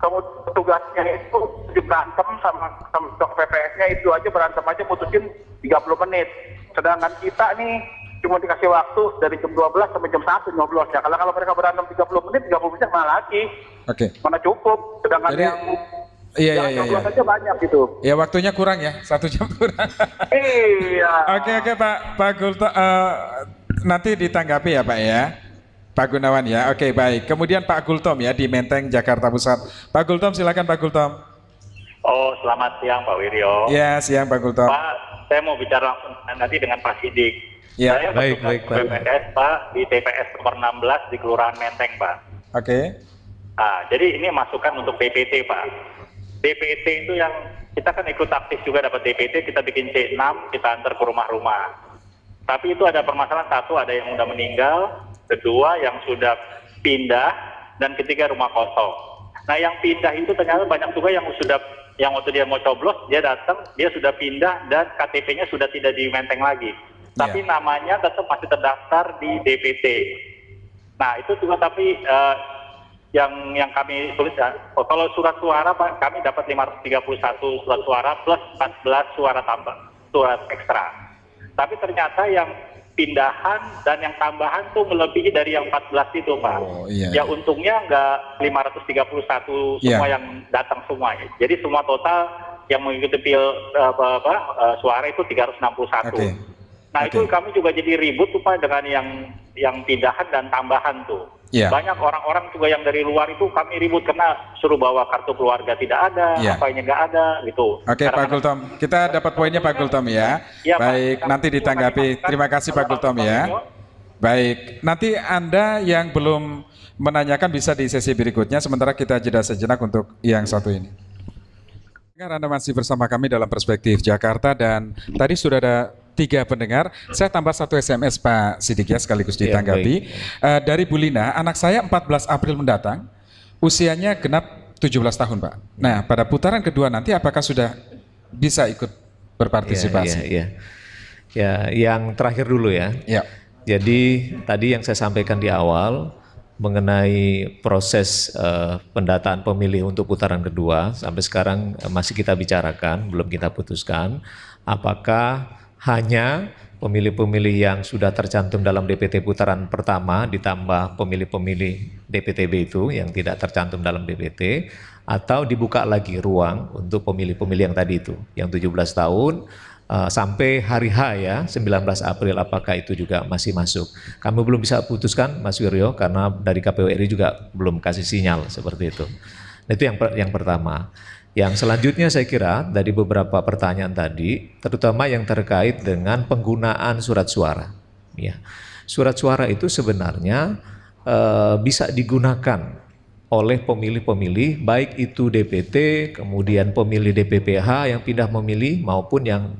Kemudian tugasnya itu berantem sama PPS-nya itu aja berantem aja putusin 30 menit. Sedangkan kita nih cuma dikasih waktu dari jam 12 sampai jam 1 ngobrolnya. Kalau mereka berantem 30 menit mana lagi? Oke. Mana cukup? Sedangkan jadi, yang Iya. aja banyak gitu. Ya waktunya kurang ya, 1 jam kurang. Iya. Oke Pak Gulto, nanti ditanggapi ya Pak ya. Pak Gunawan ya, oke baik. Kemudian Pak Gultom ya di Menteng, Jakarta Pusat. Pak Gultom, silakan Pak Gultom. Oh, selamat siang Pak Wiryo. Ya, siang Pak Gultom. Pak, saya mau bicara langsung nanti dengan Pak Sidik. Ya, saya baik Pak. BPS Pak di TPS nomor 16 di Kelurahan Menteng Pak. Oke. Jadi ini masukan untuk DPT Pak. DPT itu yang kita kan ikut aktif juga dapat DPT, kita bikin C6, kita antar ke rumah-rumah. Tapi itu ada permasalahan, satu ada yang udah meninggal, kedua yang sudah pindah, dan ketiga rumah kosong. Nah yang pindah itu ternyata banyak juga yang waktu dia mau coblos, dia datang, dia sudah pindah dan KTP-nya sudah tidak di Menteng lagi. Tapi namanya tetap masih terdaftar di DPT. Nah itu juga tapi yang kami tulis ya, kalau surat suara Pak, kami dapat 531 surat suara plus 14 suara tambah, surat ekstra. Tapi ternyata yang pindahan dan yang tambahan tuh melebihi dari yang 14 itu, Pak. Oh, iya. Ya untungnya nggak 531 semua Iya. yang datang semua. Jadi semua total yang mengikuti suara itu 361. Oke. Nah itu Oke. kami juga jadi ribut tuh Pak dengan yang pindahan dan tambahan tuh. Iya. Banyak orang-orang juga yang dari luar itu kami ribut karena suruh bawa kartu keluarga tidak ada, Iya. apa ini nggak ada gitu. Oke Pak Gultom, kita dapat poinnya Pak Gultom ya. Iya, Pak. Baik, nanti ditanggapi. Terima kasih Pak Gultom ya. Baik, nanti Anda yang belum menanyakan bisa di sesi berikutnya, sementara kita jeda sejenak untuk yang satu ini. Anda masih bersama kami dalam Perspektif Jakarta dan tadi sudah ada 3 pendengar. Saya tambah 1 SMS Pak Sidik ya sekaligus Ya, ditanggapi. Dari Bu Lina, anak saya 14 April mendatang, usianya genap 17 tahun Pak. Nah pada putaran kedua nanti apakah sudah bisa ikut berpartisipasi? Ya, yang terakhir dulu ya. Ya. Jadi tadi yang saya sampaikan di awal mengenai proses pendataan pemilih untuk putaran kedua sampai sekarang masih kita bicarakan, belum kita putuskan apakah hanya pemilih-pemilih yang sudah tercantum dalam DPT putaran pertama ditambah pemilih-pemilih DPTB itu yang tidak tercantum dalam DPT atau dibuka lagi ruang untuk pemilih-pemilih yang tadi itu yang 17 tahun sampai hari H ya 19 April apakah itu juga masih masuk. Kami belum bisa putuskan Mas Wiryo karena dari KPU RI juga belum kasih sinyal seperti itu. Nah, itu yang pertama. Yang selanjutnya saya kira dari beberapa pertanyaan tadi terutama yang terkait dengan penggunaan surat suara. Ya. Surat suara itu sebenarnya bisa digunakan oleh pemilih-pemilih baik itu DPT, kemudian pemilih DPPH yang pindah memilih maupun yang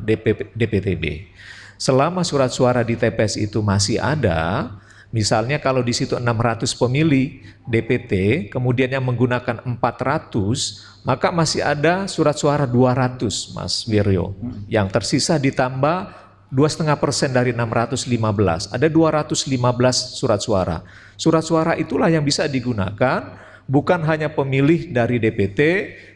DPTB. Selama surat suara di TPS itu masih ada, misalnya kalau di situ 600 pemilih DPT, kemudian yang menggunakan 400, maka masih ada surat suara 200, Mas Wiryo. Yang tersisa ditambah 2,5% dari 615, ada 215 surat suara. Surat suara itulah yang bisa digunakan bukan hanya pemilih dari DPT,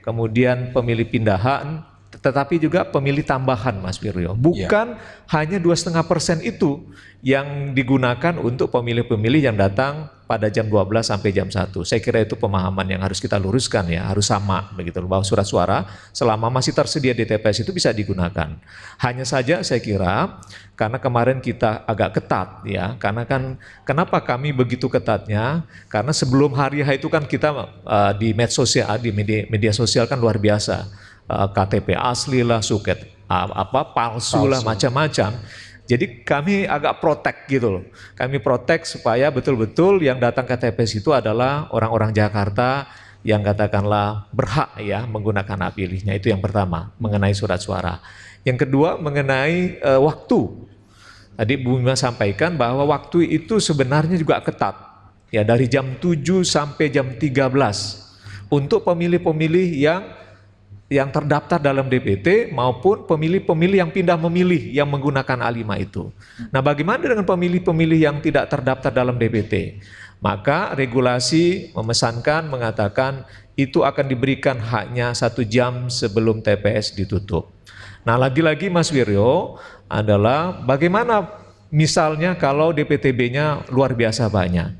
kemudian pemilih pindahan, tetapi juga pemilih tambahan Mas Wiryo. Bukan hanya 2,5% itu yang digunakan untuk pemilih-pemilih yang datang pada jam 12 sampai jam 1. Saya kira itu pemahaman yang harus kita luruskan ya, harus sama begitu bahwa surat suara selama masih tersedia di TPS itu bisa digunakan. Hanya saja saya kira karena kemarin kita agak ketat ya, karena kan kenapa kami begitu ketatnya? Karena sebelum hari H itu kan kita di media sosial kan luar biasa. KTP asli lah, suket palsu lah, macam-macam. Jadi kami agak protek gitu loh. Kami protek supaya betul-betul yang datang ke TPS itu adalah orang-orang Jakarta yang katakanlah berhak ya menggunakan hak pilihnya. Itu yang pertama mengenai surat suara. Yang kedua mengenai waktu. Tadi Bu Mima sampaikan bahwa waktu itu sebenarnya juga ketat. Ya dari jam 7 sampai jam 13 untuk pemilih-pemilih yang terdaftar dalam DPT maupun pemilih-pemilih yang pindah memilih yang menggunakan A5 itu. Nah bagaimana dengan pemilih-pemilih yang tidak terdaftar dalam DPT? Maka regulasi memesankan mengatakan itu akan diberikan haknya 1 jam sebelum TPS ditutup. Nah lagi-lagi Mas Wiryo adalah bagaimana misalnya kalau DPTB-nya luar biasa banyak.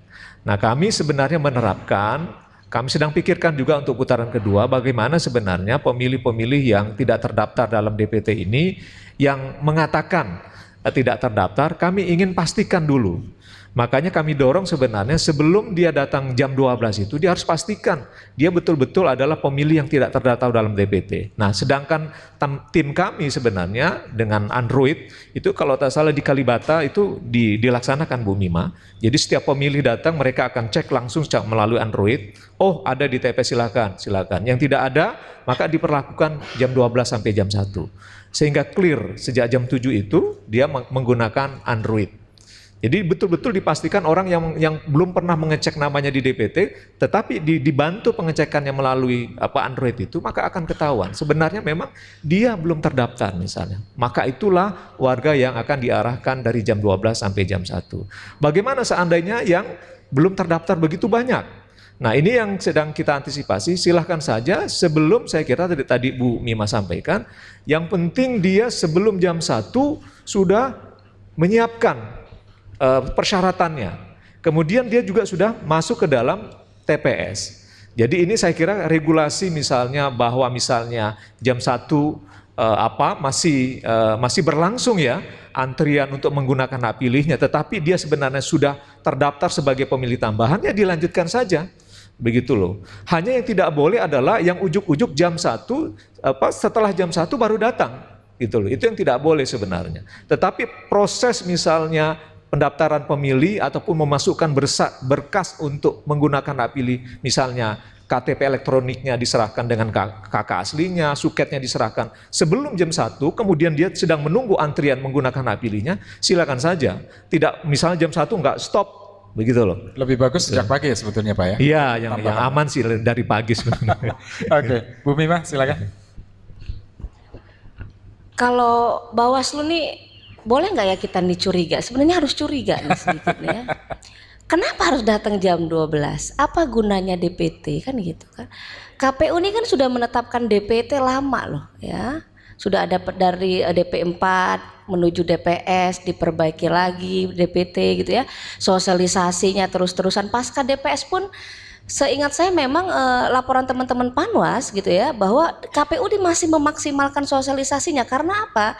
Nah kami sebenarnya menerapkan kami sedang pikirkan juga untuk putaran kedua bagaimana sebenarnya pemilih-pemilih yang tidak terdaftar dalam DPT ini yang mengatakan tidak terdaftar, kami ingin pastikan dulu. Makanya kami dorong sebenarnya sebelum dia datang jam 12 itu dia harus pastikan dia betul-betul adalah pemilih yang tidak terdaftar dalam DPT. Nah sedangkan tim kami sebenarnya dengan Android itu kalau tak salah di Kalibata itu dilaksanakan Bu Mima. Jadi setiap pemilih datang mereka akan cek langsung melalui Android. Oh ada di TPS silakan. Yang tidak ada maka diperlakukan jam 12 sampai jam 1. Sehingga clear sejak jam 7 itu dia menggunakan Android. Jadi betul-betul dipastikan orang yang belum pernah mengecek namanya di DPT, tetapi dibantu pengecekannya melalui Android itu, maka akan ketahuan. Sebenarnya memang dia belum terdaftar misalnya. Maka itulah warga yang akan diarahkan dari jam 12 sampai jam 1. Bagaimana seandainya yang belum terdaftar begitu banyak? Nah ini yang sedang kita antisipasi, silahkan saja sebelum saya kira tadi Bu Mima sampaikan, yang penting dia sebelum jam 1 sudah menyiapkan persyaratannya. Kemudian dia juga sudah masuk ke dalam TPS. Jadi ini saya kira regulasi misalnya bahwa misalnya jam 1 masih berlangsung ya antrian untuk menggunakan hak pilihnya, tetapi dia sebenarnya sudah terdaftar sebagai pemilih tambahan, ya dilanjutkan saja. Begitu loh. Hanya yang tidak boleh adalah yang ujuk-ujuk jam 1 setelah jam 1 baru datang. Gitu loh. Itu yang tidak boleh sebenarnya. Tetapi proses misalnya pendaftaran pemilih ataupun memasukkan berkas untuk menggunakan hak pilih, misalnya KTP elektroniknya diserahkan dengan KK aslinya, suketnya diserahkan sebelum jam 1, kemudian dia sedang menunggu antrian menggunakan hak pilihnya, silakan saja. Tidak misalnya jam 1 nggak stop, begitu loh. Lebih bagus sejak pagi ya sebetulnya Pak ya? Iya, yang aman sih dari pagi sebenarnya. Oke, Bu Mimah silakan. Kalau Bawaslu nih boleh nggak ya kita nih curiga? Sebenarnya harus curiga nih sedikit nih ya. Kenapa harus datang jam 12? Apa gunanya DPT kan gitu kan? KPU ini kan sudah menetapkan DPT lama loh ya. Sudah ada dari DP 4 menuju DPS, diperbaiki lagi DPT gitu ya. Sosialisasinya terus-terusan pasca DPS pun seingat saya memang laporan teman-teman Panwas gitu ya, bahwa KPU ini masih memaksimalkan sosialisasinya. Karena apa?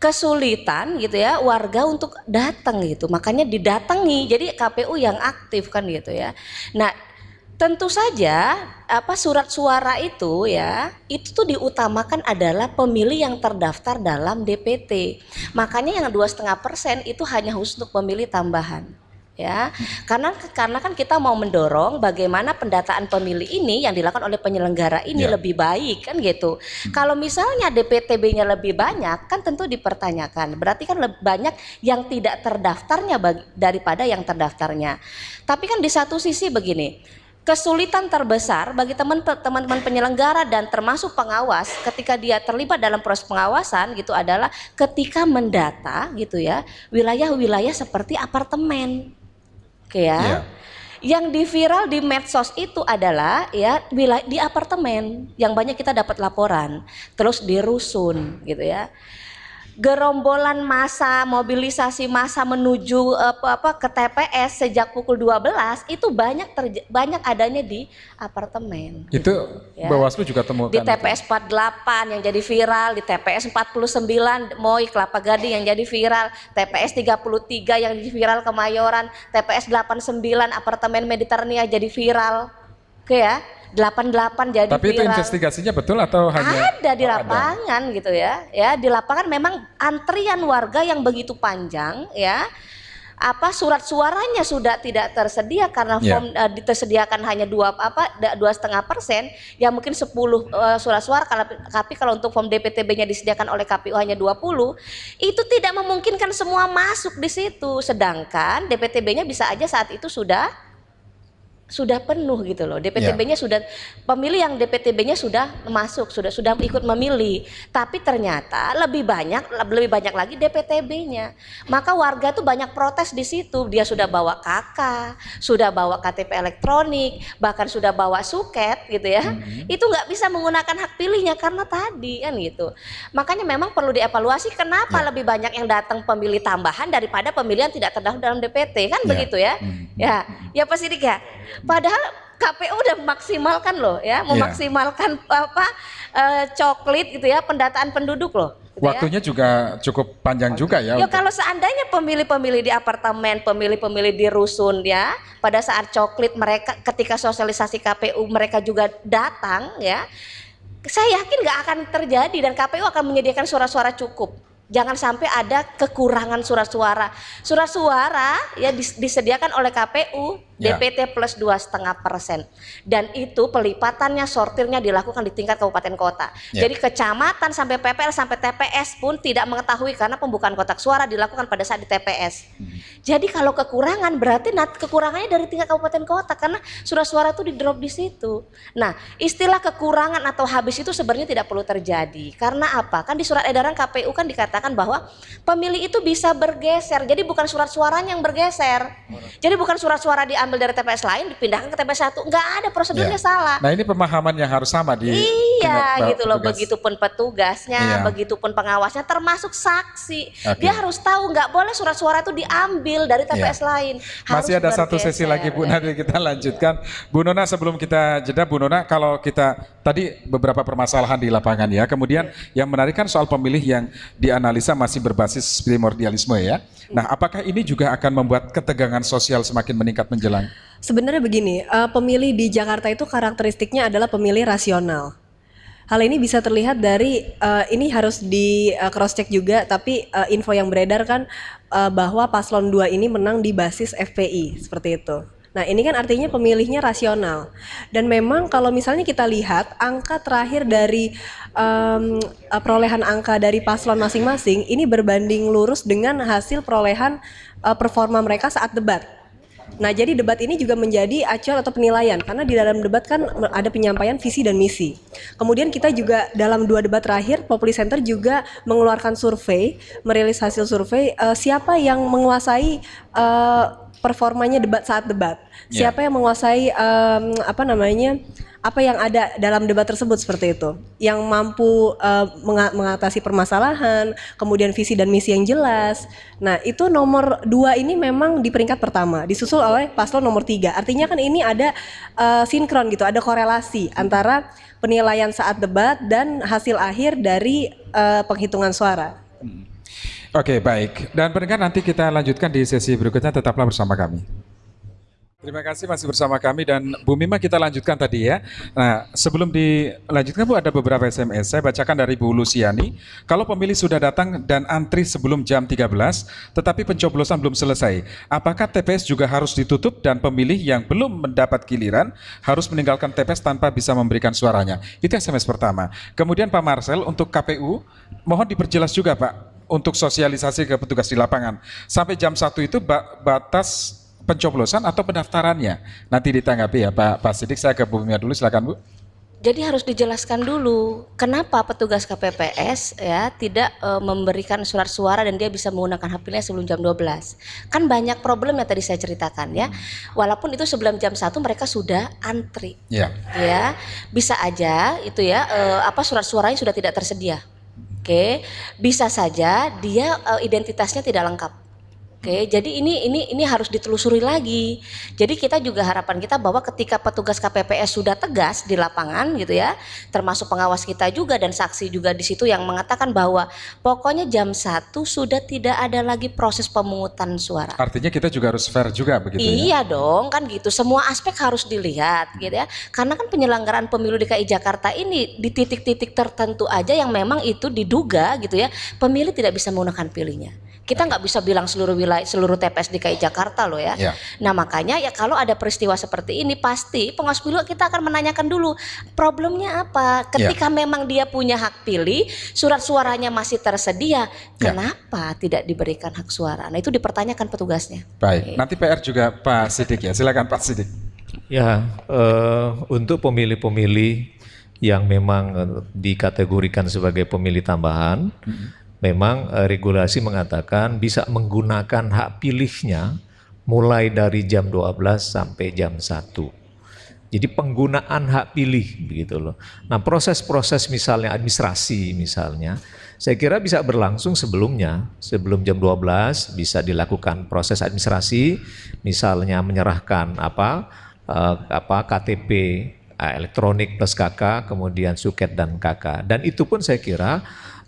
Kesulitan gitu ya warga untuk datang gitu, makanya didatangi, jadi KPU yang aktif kan gitu ya. Nah tentu saja surat suara itu ya itu tuh diutamakan adalah pemilih yang terdaftar dalam DPT, makanya yang 2,5% itu hanya khusus untuk pemilih tambahan ya, karena kan kita mau mendorong bagaimana pendataan pemilih ini yang dilakukan oleh penyelenggara ini lebih baik kan gitu. Kalau misalnya DPTB-nya lebih banyak kan tentu dipertanyakan, berarti kan lebih banyak yang tidak terdaftarnya daripada yang terdaftarnya. Tapi kan di satu sisi begini, kesulitan terbesar bagi teman-teman penyelenggara dan termasuk pengawas ketika dia terlibat dalam proses pengawasan gitu adalah ketika mendata gitu ya wilayah-wilayah seperti apartemen. Oke ya. Yang diviral di medsos itu adalah ya wilayah di apartemen yang banyak kita dapat laporan, terus di rusun gitu ya. Gerombolan massa, mobilisasi massa menuju ke TPS sejak pukul 12 itu banyak adanya di apartemen. Itu ya. Bawaslu juga temukan. Di TPS 48 yang jadi viral, di TPS 49 Moi Kelapa Gading yang jadi viral, TPS 33 yang jadi viral Kemayoran, TPS 89 apartemen Mediterania jadi viral. Oke ya. 88 jadi tapi viral. Itu investigasinya betul atau hanya ada di lapangan ada. Gitu ya. Ya, di lapangan memang antrian warga yang begitu panjang ya. Surat suaranya sudah tidak tersedia karena form disediakan hanya 2,5%, ya mungkin 10 surat suara, tapi kalau untuk form DPTB-nya disediakan oleh KPU hanya 20, itu tidak memungkinkan semua masuk di situ. Sedangkan DPTB-nya bisa aja saat itu sudah penuh gitu loh. DPTB-nya sudah, pemilih yang DPTB-nya sudah masuk, sudah ikut memilih. Tapi ternyata lebih banyak lagi DPTB-nya. Maka warga tuh banyak protes di situ. Dia sudah bawa KK, sudah bawa KTP elektronik, bahkan sudah bawa suket gitu ya. Itu nggak bisa menggunakan hak pilihnya karena tadi kan gitu. Makanya memang perlu dievaluasi kenapa lebih banyak yang datang pemilih tambahan daripada pemilihan tidak terdaftar dalam DPT kan begitu ya. Ya Pak Sidik ya. Padahal KPU udah memaksimalkan loh ya, memaksimalkan coklit gitu ya, pendataan penduduk loh. Gitu waktunya juga cukup panjang juga ya. Kalau seandainya pemilih-pemilih di apartemen, pemilih-pemilih di rusun ya, pada saat coklit mereka ketika sosialisasi KPU mereka juga datang ya, saya yakin nggak akan terjadi dan KPU akan menyediakan surat-suara cukup. Jangan sampai ada kekurangan surat suara. Surat suara ya disediakan oleh KPU DPT plus 2,5%. Dan itu pelipatannya, sortirnya dilakukan di tingkat kabupaten kota. Jadi kecamatan sampai PPL sampai TPS pun tidak mengetahui karena pembukaan kotak suara dilakukan pada saat di TPS. Jadi kalau kekurangan berarti kekurangannya dari tingkat kabupaten kota karena surat suara itu di drop di situ. Nah, istilah kekurangan atau habis itu sebenarnya tidak perlu terjadi. Karena apa? Kan di surat edaran KPU kan dikatakan bahwa pemilih itu bisa bergeser. Jadi bukan surat suaranya yang bergeser. Jadi bukan surat suara diambil diambil dari TPS lain dipindahkan ke TPS 1. Nggak ada, prosedurnya salah. Nah ini pemahaman yang harus sama di Iya tingkat gitu loh, petugas. begitupun petugasnya, Iya. begitupun pengawasnya, termasuk saksi. Oke. Dia harus tahu, nggak boleh surat suara itu diambil dari TPS lain. Masih Harus ada satu sesi bergeser. lagi Bu, nanti kita lanjutkan. Bu Nona, sebelum kita jeda, Bu Nona, kalau kita tadi beberapa permasalahan di lapangan ya, kemudian yang menarik kan soal pemilih yang dianalisa masih berbasis primordialisme ya. Nah, apakah ini juga akan membuat ketegangan sosial semakin meningkat menjelang? Sebenarnya begini, pemilih di Jakarta itu karakteristiknya adalah pemilih rasional. Hal ini bisa terlihat dari ini harus di cross check juga, tapi info yang beredar kan bahwa paslon 2 ini menang di basis FPI seperti itu. Nah, ini kan artinya pemilihnya rasional. Dan memang kalau misalnya kita lihat angka terakhir dari perolehan angka dari paslon masing-masing ini berbanding lurus dengan hasil perolehan performa mereka saat debat. Nah, jadi debat ini juga menjadi acuan atau penilaian karena di dalam debat kan ada penyampaian visi dan misi. Kemudian kita juga dalam 2 debat terakhir Populi Center juga mengeluarkan survei, merilis hasil survei siapa yang menguasai performanya debat saat debat. Siapa yang menguasai apa yang ada dalam debat tersebut seperti itu, yang mampu mengatasi permasalahan, kemudian visi dan misi yang jelas. Nah, itu nomor 2 ini memang di peringkat pertama, disusul oleh paslon nomor 3. Artinya kan ini ada sinkron gitu, ada korelasi antara penilaian saat debat dan hasil akhir dari penghitungan suara. Oke, baik. Dan pendengar, nanti kita lanjutkan di sesi berikutnya, tetaplah bersama kami. Terima kasih masih bersama kami, dan Bu Mima kita lanjutkan tadi ya. Nah, sebelum dilanjutkan Bu, ada beberapa SMS. Saya bacakan dari Bu Luciani. Kalau pemilih sudah datang dan antri sebelum jam 13, tetapi pencoblosan belum selesai, apakah TPS juga harus ditutup dan pemilih yang belum mendapat giliran harus meninggalkan TPS tanpa bisa memberikan suaranya? Itu SMS pertama. Kemudian Pak Marcel, untuk KPU, mohon diperjelas juga Pak, untuk sosialisasi ke petugas di lapangan. Sampai jam 1 itu batas pencoblosan atau pendaftarannya? Nanti ditanggapi ya Pak Sidik. Saya ke Bu Mia dulu, silakan Bu. Jadi harus dijelaskan dulu kenapa petugas KPPS ya tidak memberikan surat suara dan dia bisa menggunakan hak pilihnya sebelum jam 12. Kan banyak problem yang tadi saya ceritakan ya. Walaupun itu sebelum jam 1 mereka sudah antri. Ya. Ya, bisa aja itu ya surat suaranya sudah tidak tersedia. Oke, bisa saja dia identitasnya tidak lengkap. Oke, jadi ini harus ditelusuri lagi. Jadi kita juga harapan kita bahwa ketika petugas KPPS sudah tegas di lapangan gitu ya, termasuk pengawas kita juga dan saksi juga di situ yang mengatakan bahwa pokoknya jam 1 sudah tidak ada lagi proses pemungutan suara. Artinya kita juga harus fair juga begitu ya? Iya dong, kan gitu. Semua aspek harus dilihat gitu ya. Karena kan penyelenggaraan pemilu DKI Jakarta ini di titik-titik tertentu aja yang memang itu diduga gitu ya, pemilih tidak bisa menggunakan pilihnya. Kita nggak bisa bilang seluruh wilayah, seluruh TPS DKI Jakarta loh ya. Nah makanya ya kalau ada peristiwa seperti ini pasti pengawas pemilu kita akan menanyakan dulu problemnya apa. Ketika memang dia punya hak pilih, surat suaranya masih tersedia, kenapa tidak diberikan hak suara? Nah itu dipertanyakan petugasnya. Baik, nanti PR juga Pak Sidik ya, silakan Pak Sidik. Ya, untuk pemilih-pemilih yang memang dikategorikan sebagai pemilih tambahan, memang regulasi mengatakan bisa menggunakan hak pilihnya mulai dari jam 12 sampai jam 1. Jadi penggunaan hak pilih begitu loh. Nah, proses-proses misalnya administrasi misalnya, saya kira bisa berlangsung sebelumnya, sebelum jam 12 bisa dilakukan proses administrasi, misalnya menyerahkan KTP elektronik plus KK, kemudian suket dan KK. Dan itu pun saya kira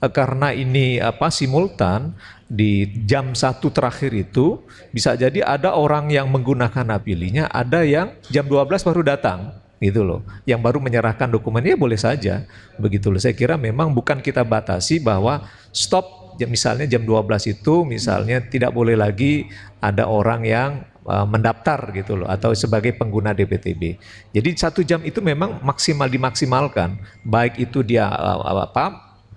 karena ini simultan di jam 1 terakhir itu bisa jadi ada orang yang menggunakan hak pilihnya, ada yang jam 12 baru datang gitu loh, yang baru menyerahkan dokumennya boleh saja begitu loh. Saya kira memang bukan kita batasi bahwa stop misalnya jam 12 itu misalnya tidak boleh lagi ada orang yang mendaftar gitu loh atau sebagai pengguna DPTB. Jadi 1 jam itu memang maksimal dimaksimalkan, baik itu dia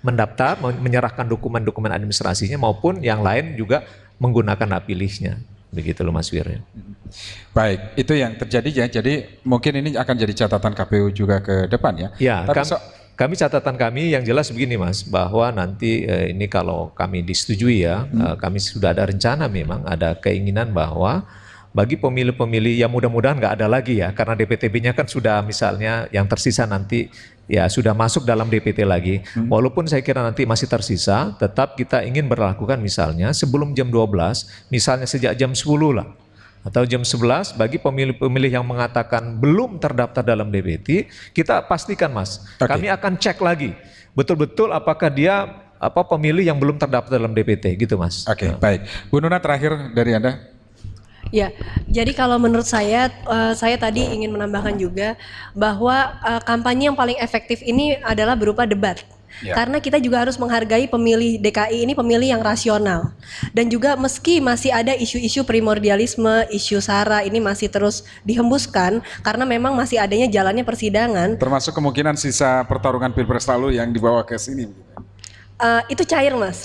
mendaftar, menyerahkan dokumen-dokumen administrasinya maupun yang lain juga menggunakan hak pilihnya. Begitu loh Mas Wir. Baik, itu yang terjadi ya. Jadi mungkin ini akan jadi catatan KPU juga ke depan ya. Ya, tapi kami catatan kami yang jelas begini Mas, bahwa nanti ini kalau kami disetujui ya, kami sudah ada rencana memang ada keinginan bahwa bagi pemilih-pemilih yang mudah-mudahan nggak ada lagi ya, karena DPTB-nya kan sudah misalnya yang tersisa nanti ya sudah masuk dalam DPT lagi. Walaupun saya kira nanti masih tersisa, tetap kita ingin berlakukan misalnya sebelum jam 12, misalnya sejak jam 10 lah, atau jam 11 bagi pemilih-pemilih yang mengatakan belum terdaftar dalam DPT, kita pastikan Mas, kami akan cek lagi betul-betul apakah dia pemilih yang belum terdaftar dalam DPT gitu Mas. Oke, baik. Bu Nuna, terakhir dari Anda. Ya, jadi kalau menurut saya tadi ingin menambahkan juga bahwa kampanye yang paling efektif ini adalah berupa debat. Karena kita juga harus menghargai pemilih DKI ini pemilih yang rasional. Dan juga meski masih ada isu-isu primordialisme, isu SARA ini masih terus dihembuskan karena memang masih adanya jalannya persidangan. Termasuk kemungkinan sisa pertarungan Pilpres lalu yang dibawa ke sini. Itu cair Mas,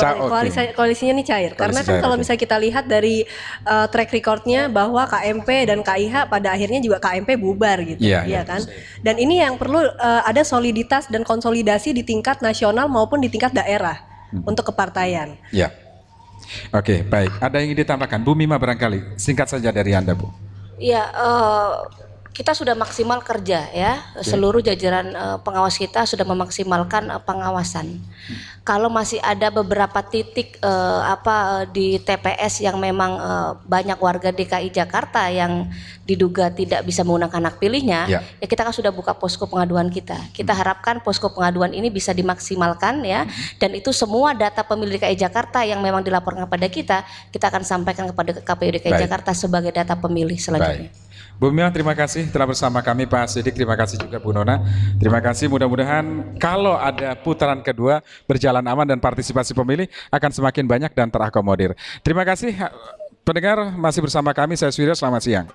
koalisinya ini cair. Karena kan kalau misalnya kita lihat dari track recordnya bahwa KMP dan KIH pada akhirnya juga KMP bubar gitu, ya kan. Dan ini yang perlu ada soliditas dan konsolidasi di tingkat nasional maupun di tingkat daerah untuk kepartaian. Ya, oke, baik. Ada yang ingin ditambahkan, Bu Mima barangkali, singkat saja dari Anda, Bu. Iya, kita sudah maksimal kerja ya, seluruh jajaran pengawas kita sudah memaksimalkan pengawasan. Kalau masih ada beberapa titik di TPS yang memang banyak warga DKI Jakarta yang diduga tidak bisa menggunakan hak pilihnya, ya kita kan sudah buka posko pengaduan kita. Kita harapkan posko pengaduan ini bisa dimaksimalkan ya, dan itu semua data pemilih DKI Jakarta yang memang dilaporkan kepada kita akan sampaikan kepada KPU DKI Jakarta sebagai data pemilih selanjutnya. Bu Mima, terima kasih telah bersama kami. Pak Siddiq, terima kasih juga Bu Nona. Terima kasih, mudah-mudahan kalau ada putaran kedua berjalan aman dan partisipasi pemilih akan semakin banyak dan terakomodir. Terima kasih pendengar, masih bersama kami, saya Surya, selamat siang.